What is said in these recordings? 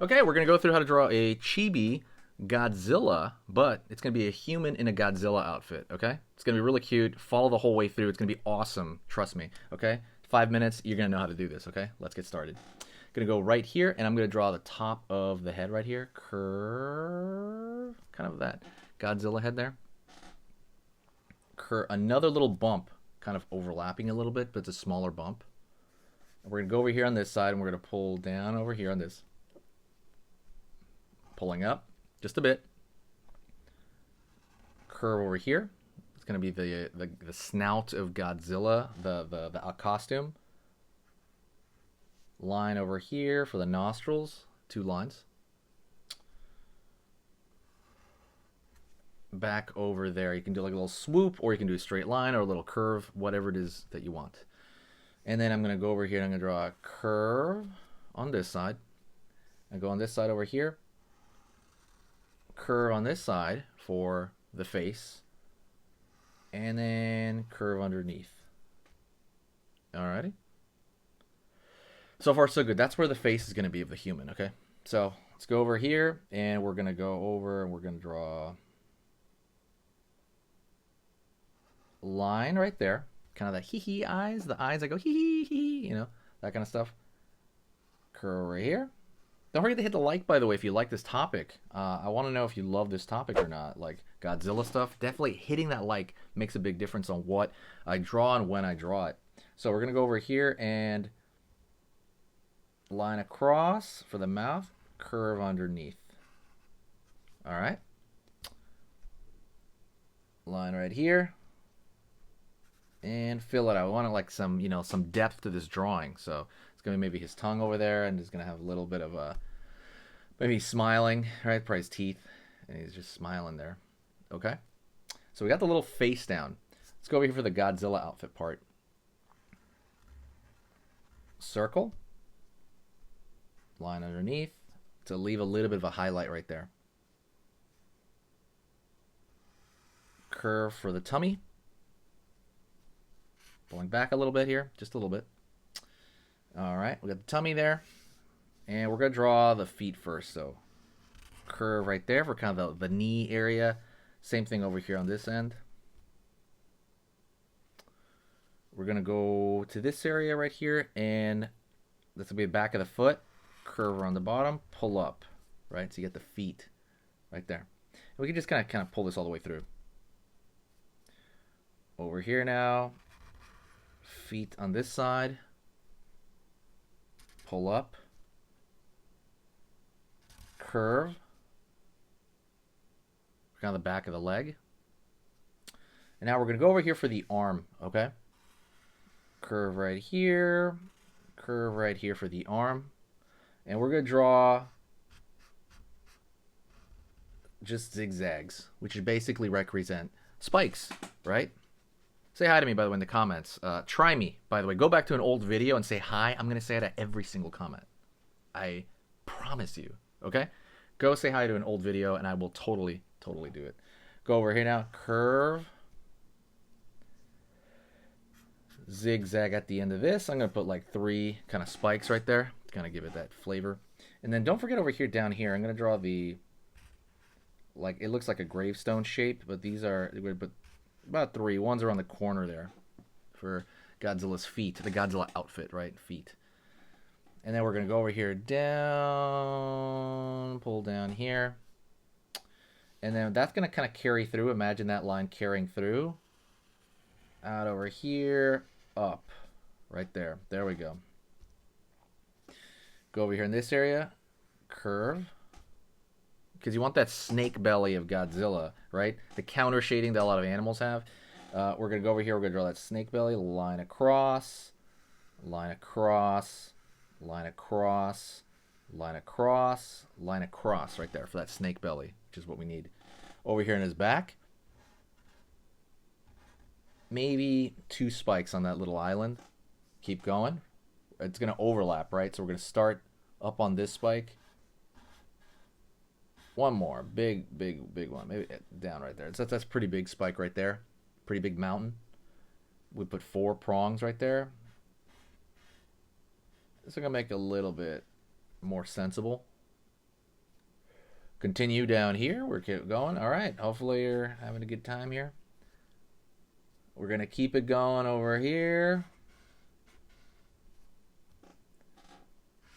Okay, we're going to go through how to draw a chibi Godzilla, but it's going to be a human in a Godzilla outfit, okay? It's going to be really cute. Follow the whole way through. It's going to be awesome. Trust me, okay? 5 minutes, you're going to know how to do this, okay? Let's get started. Going to go right here, and I'm going to draw the top of the head right here. Curve, kind of that Godzilla head there. Curve, another little bump, kind of overlapping a little bit, but it's a smaller bump. And we're going to go over here on this side, and we're going to pull down over here on this. Pulling up just a bit. Curve over here. It's going to be the snout of Godzilla, the costume. Line over here for the nostrils. 2 lines. Back over there. You can do like a little swoop, or you can do a straight line or a little curve, whatever it is that you want. And then I'm going to go over here and I'm going to draw a curve on this side. And go on this side over here. Curve on this side for the face. And then curve underneath. Alrighty. So far, so good. That's where the face is going to be of the human, okay? So let's go over here, and we're going to go over, and we're going to draw a line right there. Kind of the hee-hee eyes, the eyes that go hee-hee-hee, you know, that kind of stuff. Curve over here. Don't forget to hit the like, by the way, if you like this topic. I want to know if you love this topic or not, like Godzilla stuff. Definitely hitting that like makes a big difference on what I draw and when I draw it. So we're going to go over here and line across for the mouth, curve underneath. All right. Line right here. And fill it out. I want like some, you know, some depth to this drawing. So it's going to be maybe his tongue over there, and he's going to have a little bit of a, maybe he's smiling, right? Probably his teeth, and he's just smiling there. Okay. So we got the little face down. Let's go over here for the Godzilla outfit part. Circle. Line underneath to leave a little bit of a highlight right there. Curve for the tummy. Pulling back a little bit here, just a little bit. All right, we got the tummy there. And we're going to draw the feet first. So curve right there for kind of the knee area. Same thing over here on this end. We're going to go to this area right here, and this will be the back of the foot. Curve around the bottom, pull up, right? So you get the feet right there. And we can just kind of pull this all the way through. Over here now, feet on this side, pull up, curve, kind of the back of the leg. And now we're going to go over here for the arm, okay? Curve right here, curve right here for the arm. And we're going to draw just zigzags, which should basically represent spikes, right? Say hi to me, by the way, in the comments. Try me, by the way. Go back to an old video and say hi. I'm going to say it at every single comment. I promise you, okay? Go say hi to an old video, and I will totally do it. Go over here now. Curve. Zigzag at the end of this. I'm going to put like 3 kind of spikes right there. Kind of give it that flavor. And then don't forget over here, down here, I'm going to draw the, like, it looks like a gravestone shape, but these are, we're going to put about 3. One's around the corner there for Godzilla's feet, the Godzilla outfit, right? Feet. And then we're going to go over here, down, pull down here. And then that's going to kind of carry through. Imagine that line carrying through. Out over here, up, right there. There we go. Go over here in this area, curve, because you want that snake belly of Godzilla, right? The counter shading that a lot of animals have. We're going to go over here, we're going to draw that snake belly, line across, line across, line across, line across, line across, right there for that snake belly, which is what we need. Over here in his back, maybe 2 spikes on that little island. Keep going. It's going to overlap, right? So we're going to start up on this spike. One more. Big one. Maybe down right there. That's a pretty big spike right there. Pretty big mountain. We put 4 prongs right there. This is going to make it a little bit more sensible. Continue down here. We're keep going. All right. Hopefully you're having a good time here. We're going to keep it going over here.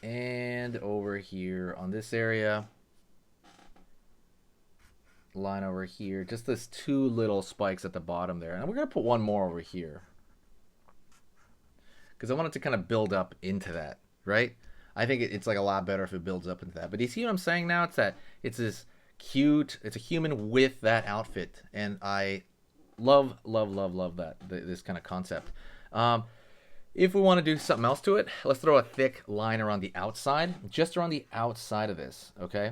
And over here on this area. Line over here. Just this two little spikes at the bottom there. And we're going to put one more over here. Because I want it to kind of build up into that, right? I think it's like a lot better if it builds up into that. But you see what I'm saying now? It's that it's this cute, it's a human with that outfit. And I love that, this kind of concept. If we want to do something else to it, let's throw a thick line around the outside, just around the outside of this, okay?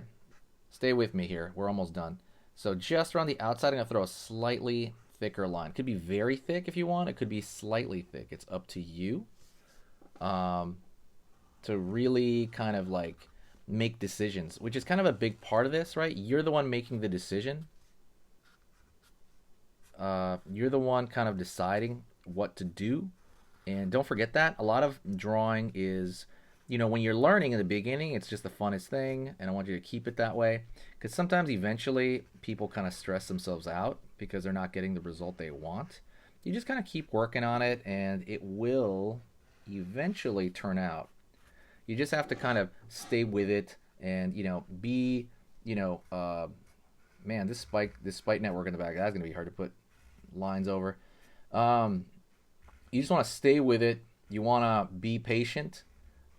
Stay with me here. We're almost done. So just around the outside, I'm going to throw a slightly thicker line. It could be very thick if you want. It could be slightly thick. It's up to you. To really kind of like make decisions, which is kind of a big part of this, right? You're the one making the decision. You're the one kind of deciding what to do. And don't forget that. A lot of drawing is, you know, when you're learning in the beginning, it's just the funnest thing. And I want you to keep it that way. Because sometimes eventually people kind of stress themselves out because they're not getting the result they want. You just kind of keep working on it and it will eventually turn out. You just have to kind of stay with it and, you know, be, you know, man, this spike network in the back, that's going to be hard to put lines over. You just want to stay with it. You want to be patient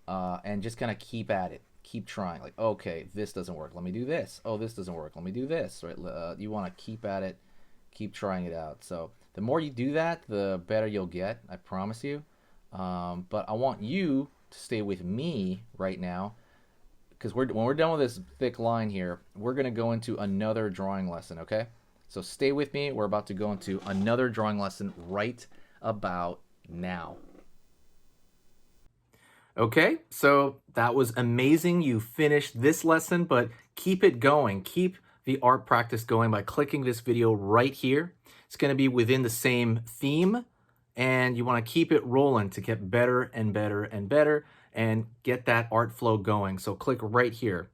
and just kind of keep at it. Keep trying. Like, okay, this doesn't work. Let me do this. Oh, this doesn't work. Let me do this. Right? You want to keep at it. Keep trying it out. So the more you do that, the better you'll get. I promise you. But I want you to stay with me right now, because when we're done with this thick line here, we're going to go into another drawing lesson, okay? So stay with me. We're about to go into another drawing lesson right about now. Okay, so that was amazing. You finished this lesson, but keep it going. Keep the art practice going by clicking this video right here. It's going to be within the same theme, and you want to keep it rolling to get better and better and better and get that art flow going. So click right here.